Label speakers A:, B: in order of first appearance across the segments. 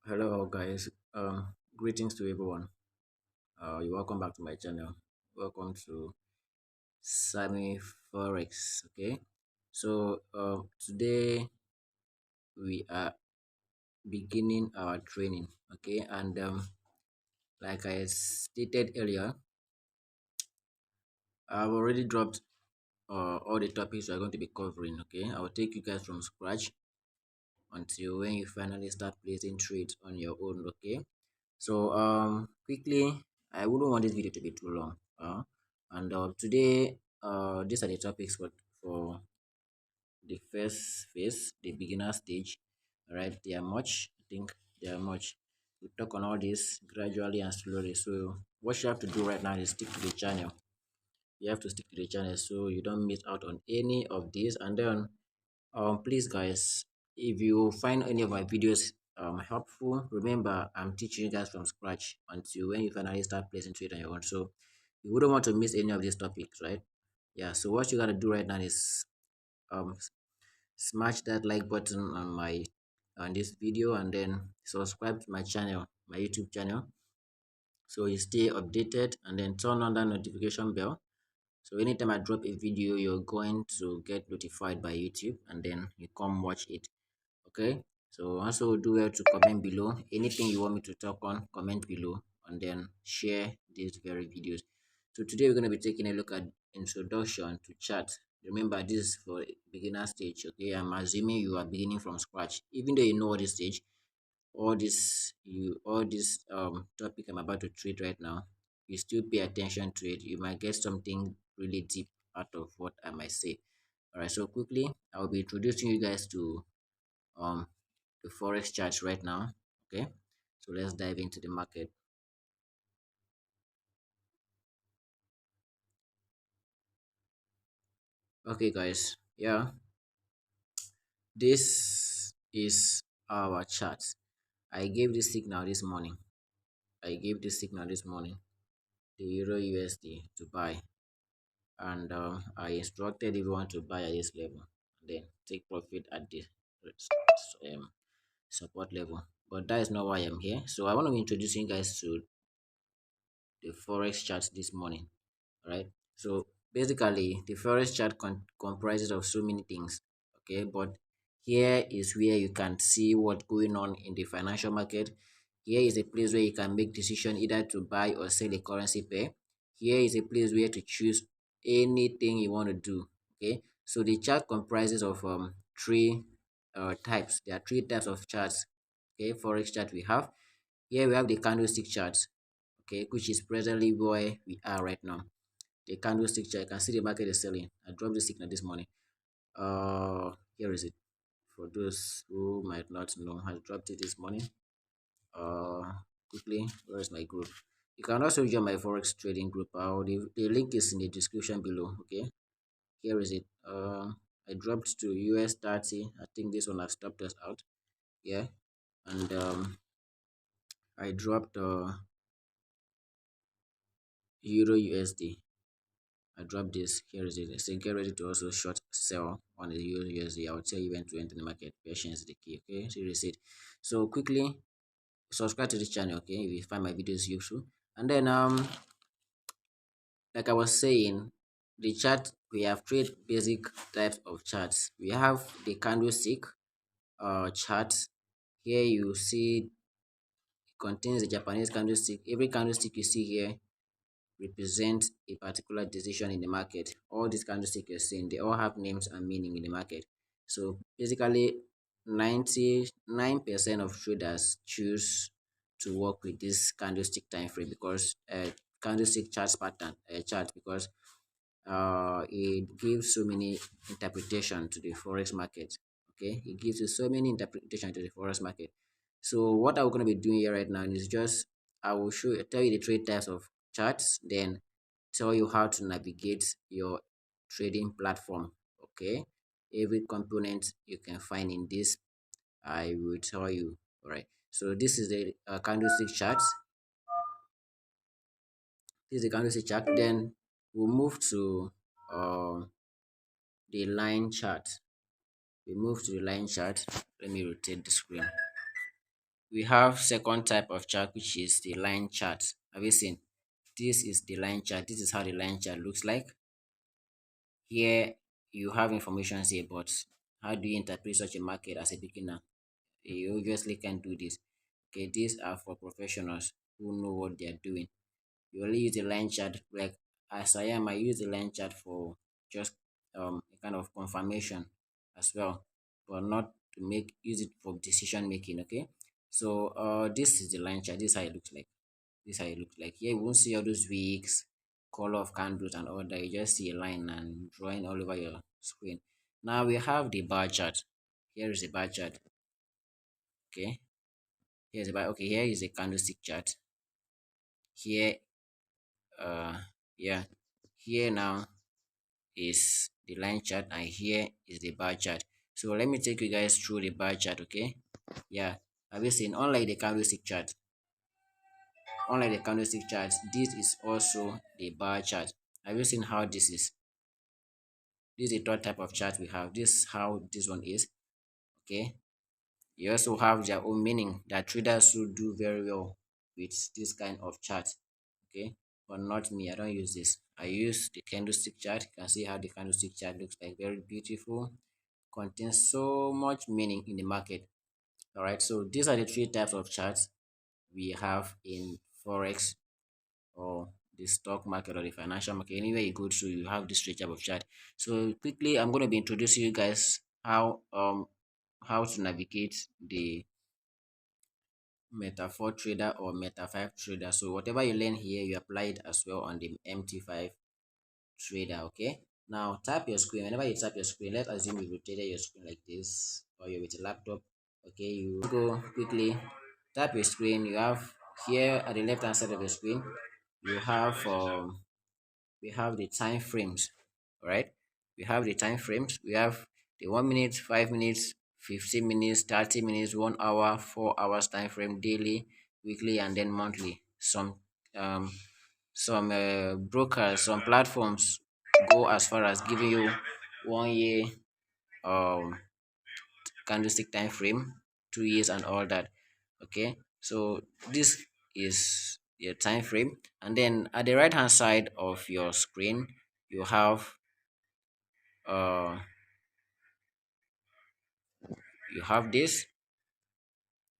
A: Hello guys, greetings to everyone. You're welcome back to my channel. Welcome to Sammy Forex. Okay, so today we are beginning our training. Okay, and like I stated earlier, I've already dropped all the topics we're going to be covering. Okay, I will take you guys from scratch until when you finally start placing trades on your own. Okay, so quickly, I wouldn't want this video to be too long. And today, these are the topics for the first phase, the beginner stage. All right, they are much. I think they are much. We talk on all this gradually and slowly. So what you have to do right now is stick to the channel. You have to stick to the channel so you don't miss out on any of these. And then please guys, if you find any of my videos helpful, remember I'm teaching you guys from scratch until when you finally start placing trade on your own. So you wouldn't want to miss any of these topics, right? Yeah, so what you gotta do right now is smash that like button on this video, and then subscribe to my channel, my YouTube channel, so you stay updated, and then turn on that notification bell. So anytime I drop a video, you're going to get notified by YouTube, and then you come watch it. Okay, so also do well to comment below anything you want me to talk on. Comment below and then share these very videos. So today we're going to be taking a look at introduction to chart. Remember, this is for beginner stage. Okay, I'm assuming you are beginning from scratch, even though you know all this stage, all this topic I'm about to treat right now. You still pay attention to it, you might get something really deep out of what I might say. All right, so quickly I'll be introducing you guys to um the forex charts right now. Okay, so let's dive into the market. Okay guys, yeah, this is our chart. I gave this signal this morning. The euro USD to buy, and I instructed everyone to buy at this level and then take profit at this um, support level. But that is not why I'm here. So I want to be introducing you guys to the forex chart this morning. Right, so basically the forex chart comprises of so many things. Okay, but here is where you can see what's going on in the financial market. Here is a place where you can make decision either to buy or sell a currency pair. Here is a place where to choose anything you want to do. Okay, so the chart comprises of three types. There are three types of charts. Okay, forex chart we have. Here we have the candlestick charts, okay, which is presently where we are right now. The candlestick chart, you can see the market is selling. I dropped the signal this morning. Here is it. For those who might not know, I dropped it this morning. uh Quickly, where is my group? You can also join my forex trading group. The link is in the description below. Okay, here is it. I dropped to US 30. I think this one has stopped us out. Yeah, and I dropped euro USD. I dropped this. Here is it. I say get ready to also short sell on the USD. I will tell you when to enter the market. Patience is the key. Okay, so you it. So quickly subscribe to this channel. Okay, if you find my videos useful. And then like I was saying, the chart, we have three basic types of charts. We have the candlestick chart. Here you see it contains the Japanese candlestick. Every candlestick you see here represent a particular decision in the market. All these candlesticks you're seeing, they all have names and meaning in the market. So basically, 99% of traders choose to work with this candlestick time frame because candlestick charts pattern chart because it gives so many interpretation to the forex market. Okay, it gives you so many interpretation to the forex market. So what I'm going to be doing here right now is just I will tell you the three types of charts, then tell you how to navigate your trading platform. Okay, every component you can find in this I will tell you. All right, so this is the candlestick chart. This is the candlestick chart. Then we'll move to the line chart. We move to the line chart. Let me rotate the screen. we have second type of chart, which is the line chart. Have you seen? This is the line chart. This is how the line chart looks like. Here you have information here, but how do you interpret such a market as a beginner? You obviously can't do this. Okay, these are for professionals who know what they are doing. You only use the line chart, like as I am, I use the line chart for just a kind of confirmation as well, but not to make use it for decision making. Okay, so this is the line chart. This is how it looks like. This is how it looks like. Here you won't see all those wicks, color of candles and all that. You just see a line and drawing all over your screen. Now we have the bar chart. Here is the bar chart. Okay, here's the bar. Okay, here is a candlestick chart. Here, yeah, here now is the line chart, and here is the bar chart. So let me take you guys through the bar chart. Okay, yeah, have you seen? Unlike the candlestick chart, this is also the bar chart. Have you seen how this is? This is the third type of chart we have. This is how this one is. Okay, you also have their own meaning that traders who do very well with this kind of chart. Okay, but not me. I don't use this. I use the candlestick chart. You can see how the candlestick chart looks like. Very beautiful, contains so much meaning in the market. All right, so these are the three types of charts we have in Forex, or the stock market, or the financial market. Anywhere you go to, you have this three type of chart. So quickly, I'm going to be introducing you guys how to navigate the Meta 4 trader or Meta 5 trader. So whatever you learn here, you apply it as well on the MT5 trader. Okay, now tap your screen. Whenever you tap your screen, let's assume you rotated your screen like this, or you're with a laptop. Okay, you go quickly tap your screen. You have here at the left hand side of the screen, you have we have the time frames. All right, we have the time frames. We have the 1 minute, 5 minutes, 15 minutes, 30 minutes, 1 hour, 4 hours time frame, daily, weekly, and then monthly. Um brokers, some platforms go as far as giving you 1 year um candlestick time frame, 2 years, and all that. Okay, so this is your time frame, and then at the right hand side of your screen, you have uh you have this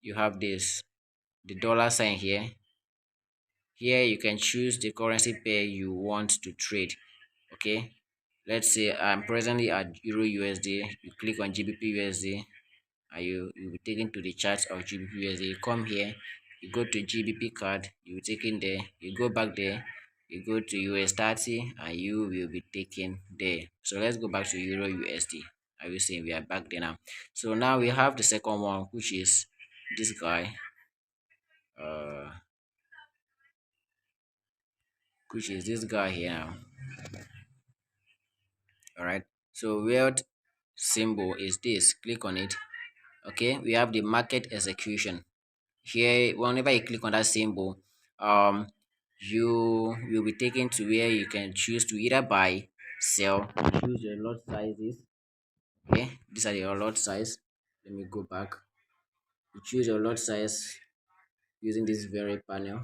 A: you have this the dollar sign here. Here you can choose the currency pair you want to trade. Okay, let's say I'm presently at Euro USD. You click on GBP USD, and you'll be taken to the chart of GBP USD. You come here, you go to GBP card, you will take in there, you go back there, you go to US 30, and you will be taken there. So let's go back to Euro USD. I will say we are back there now. So now we have the second one, which is this guy, uh here now. All right, so weird symbol is this. Click on it. Okay, we have the market execution. Here, whenever you click on that symbol, you will be taken to where you can choose to either buy, sell, choose your lot sizes. Okay, these are your lot size. Let me go back. You choose your lot size using this very panel.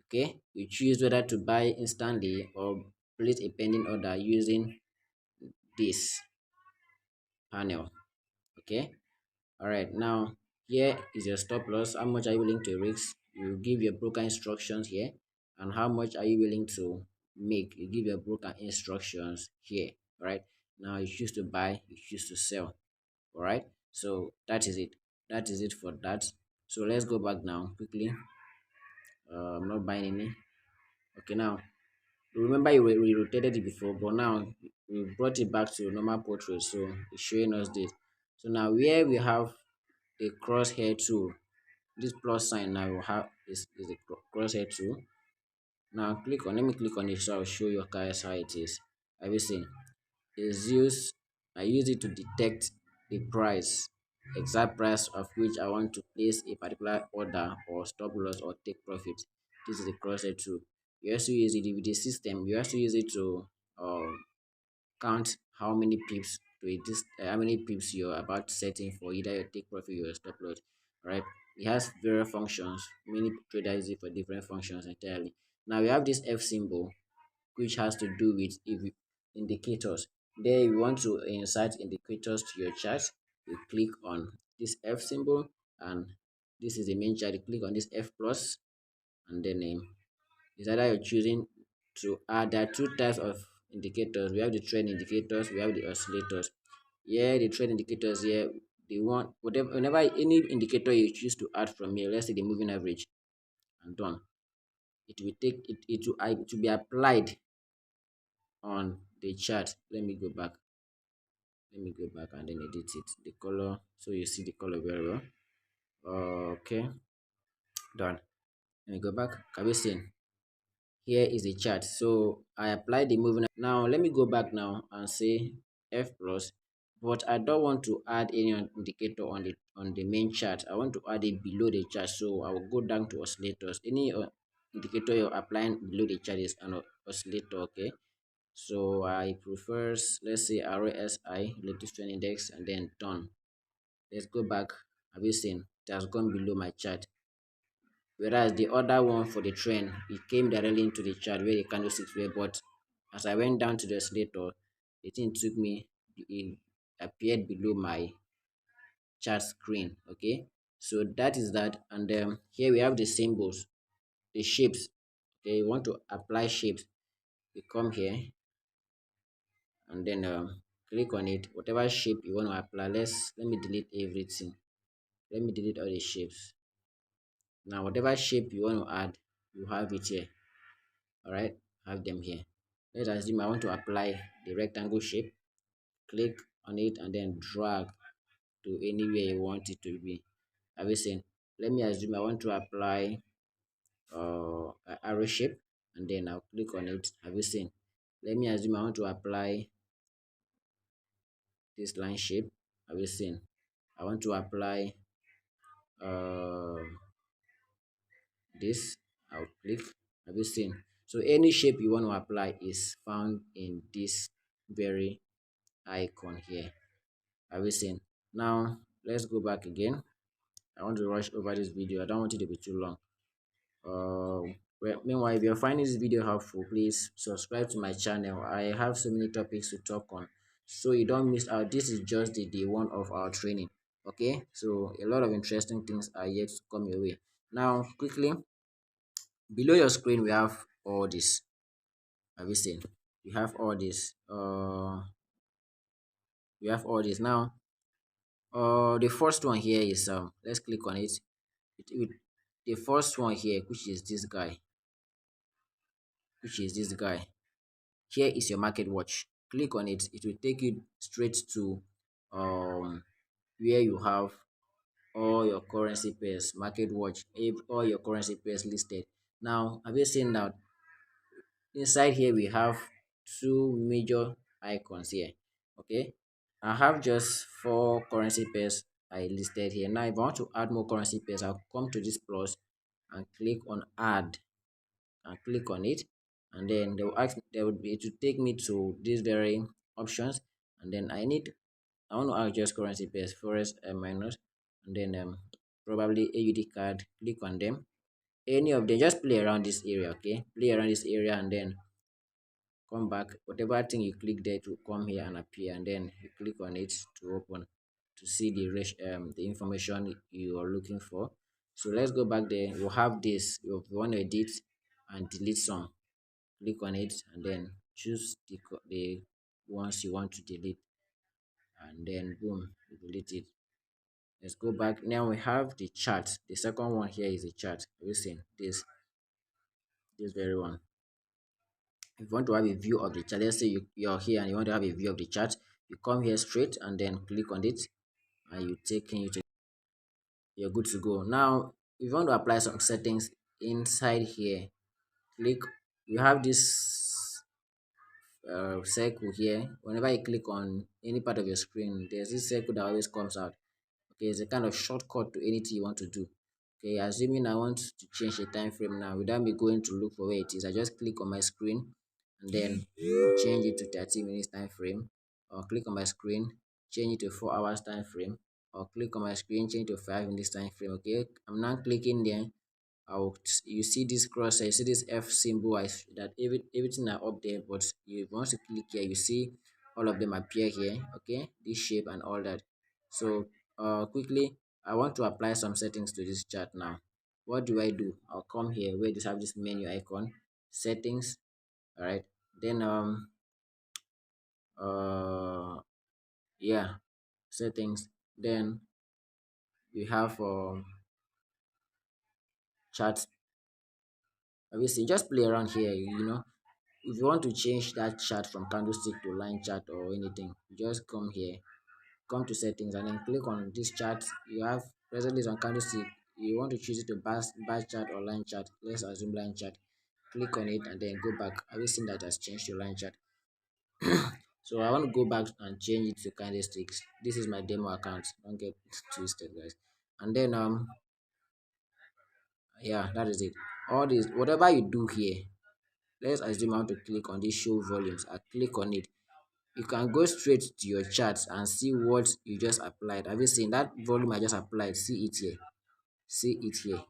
A: Okay, you choose whether to buy instantly or place a pending order using this panel. Okay, all right, now here is your stop loss. How much are you willing to risk? You give your broker instructions here. And how much are you willing to make? You give your broker instructions here. All right, now you choose to buy, you choose to sell. All right, so that is it for that. So let's go back now quickly. I'm not buying any. Okay, now remember we rotated it before, but now we brought it back to normal portrait, so it's showing us this. So now where we have a crosshair tool, this plus sign now will have is a crosshair tool. Now click on, let me click on it, so I'll show you guys how it is. Have you seen? Is used I use it to detect the price, exact price of which I want to place a particular order or stop loss or take profit. This is the crosshair tool. You also use it with the system. You also use it to count how many pips to it, this how many pips you're about setting for either your take profit or your stop loss. right? It has various functions. Many traders use it for different functions entirely. Now we have this F symbol, which has to do with if indicators. There, you want to insert indicators to your chart, you click on this F symbol, and this is the main chart. You click on this F plus, and then is either you're choosing to add. There are two types of indicators. We have the trend indicators, we have the oscillators. Here, the trend indicators here, the one whatever whenever any indicator you choose to add from here, let's say the moving average, and done. It will take it will be applied on the chart. Let me go back and then edit it. The color, so you see the color very well. Okay, done. Let me go back. Can we see? Here is the chart. So I applied the moving. Now let me go back now and say F plus, but I don't want to add any indicator on the main chart. I want to add it below the chart. So I will go down to oscillators. Any indicator you're applying below the chart is an oscillator. Okay. So I prefer, let's say, RSI, relative strength index, and then done. Let's go back. Have you seen? It has gone below my chart. Whereas the other one for the trend, it came directly into the chart where the candlesticks were. But as I went down to the oscillator, the thing took me, it appeared below my chart screen. Okay. So that is that. And here we have the symbols, the shapes. Okay. You want to apply shapes. You come here and then click on it, whatever shape you want to apply. Let me delete everything. Let me delete all the shapes. Now whatever shape you want to add, you have it here. All right, have them here. Let's assume I want to apply the rectangle shape. Click on it and then drag to anywhere you want it to be. Have you seen? Let me assume I want to apply an arrow shape, and then I'll click on it. Have you seen? Let me assume I want to apply this line shape. Have you seen? I want to apply uh, this. I'll click. Have you seen? So any shape you want to apply is found in this very icon here. Have you seen? Now let's go back again. I want to rush over this video. I don't want it to be too long. Well, meanwhile, if you're finding this video helpful, please subscribe to my channel. I have so many topics to talk on, so you don't miss out. This is just the day one of our training. Okay, so a lot of interesting things are yet to come your way. Now quickly, below your screen we have all this. Have you seen? We have all this. We have all this now. The first one here is let's click on it. The first one here, which is this guy, here is your market watch. Click on it. It will take you straight to where you have all your currency pairs, market watch, all your currency pairs listed. Now have you seen that inside here we have two major icons here? Okay, I have just four currency pairs I listed here. Now if I want to add more currency pairs, I'll come to this plus and click on add, and click on it, and then they will ask, they would be to take me to these very options, and then I want to add just currency pairs, Forex minus, and then probably AUD card. Click on them, any of them, just play around this area. Okay, play around this area and then come back. Whatever thing you click there to come here and appear, and then you click on it to open to see the information you are looking for. So let's go back there. We'll have this. If you want to edit and delete some, click on it and then choose the ones you want to delete, and then boom, you delete it. Let's go back. Now we have the chart. The second one here is the chart. Have you seen this very one? If you want to have a view of the chart, let's say you're here and you want to have a view of the chart, you come here straight and then click on it, and you're good to go. Now if you want to apply some settings inside here, click. You have this circle here. Whenever you click on any part of your screen, there's this circle that always comes out. Okay, it's a kind of shortcut to anything you want to do. Okay, assuming I want to change the time frame now without me going to look for where it is, I just click on my screen and then change it to 30 minutes time frame, or click on my screen, change it to 4 hours time frame, I'll click on my screen, change to 5 in this time frame. Okay, I'm now clicking there. You see this cross, you see this F symbol, that everything are up there, but you want to click here, you see all of them appear here. Okay, this shape and all that. So quickly, I want to apply some settings to this chart now. What do I do? I'll come here where this have this menu icon, settings. All right, then uh yeah, settings. Then we have charts. Obviously, just play around here. If you want to change that chart from candlestick to line chart or anything, you just come here, come to settings, and then click on this chart. You have presently it's on candlestick. You want to choose it to bar chart or line chart. Let's assume line chart. Click on it and then go back. Have you seen that has changed to line chart? So I want to go back and change it to candlesticks. This is my demo account. Don't get twisted, guys. And then yeah, that is it. All this, whatever you do here, let's assume I want to click on this show volumes. I click on it. You can go straight to your charts and see what you just applied. Have you seen that volume I just applied? See it here. See it here.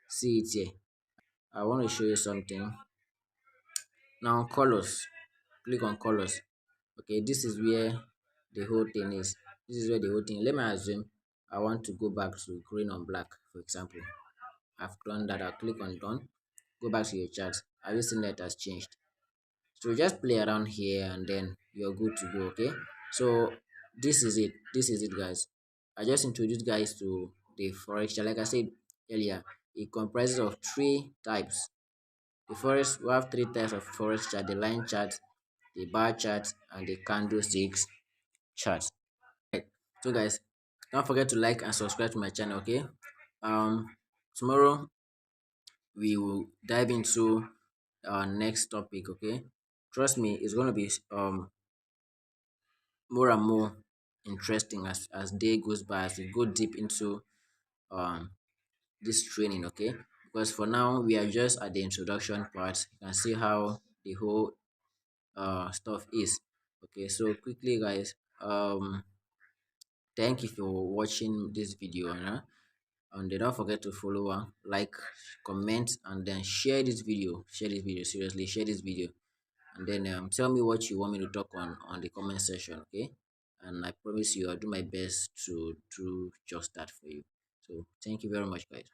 A: See it here. I want to show you something. Now colors. Click on colors. Okay, this is where the whole thing is. This is where the whole thing. Let me assume I want to go back to green on black, for example. I've done that. I'll click on done. Go back to your chart. Have you seen that has changed? So just play around here and then you're good to go. Okay, so this is it guys. I just introduced guys to the forex chart. Like I said earlier, it comprises of three types. The forex, we have three types of forex chart: the line chart, the bar chart, and the candlesticks chart. Right. So guys, don't forget to like and subscribe to my channel. Okay, tomorrow we will dive into our next topic. Okay, trust me, it's going to be more and more interesting as day goes by, as we go deep into um this training. Okay, because for now we are just at the introduction part. You can see how the whole stuff is. Okay, so quickly guys, thank you for watching this video, and don't forget to follow, like, comment, and then share this video, seriously, share this video. And then tell me what you want me to talk on the comment section. Okay, and I promise you I'll do my best to do just that for you. So thank you very much, guys.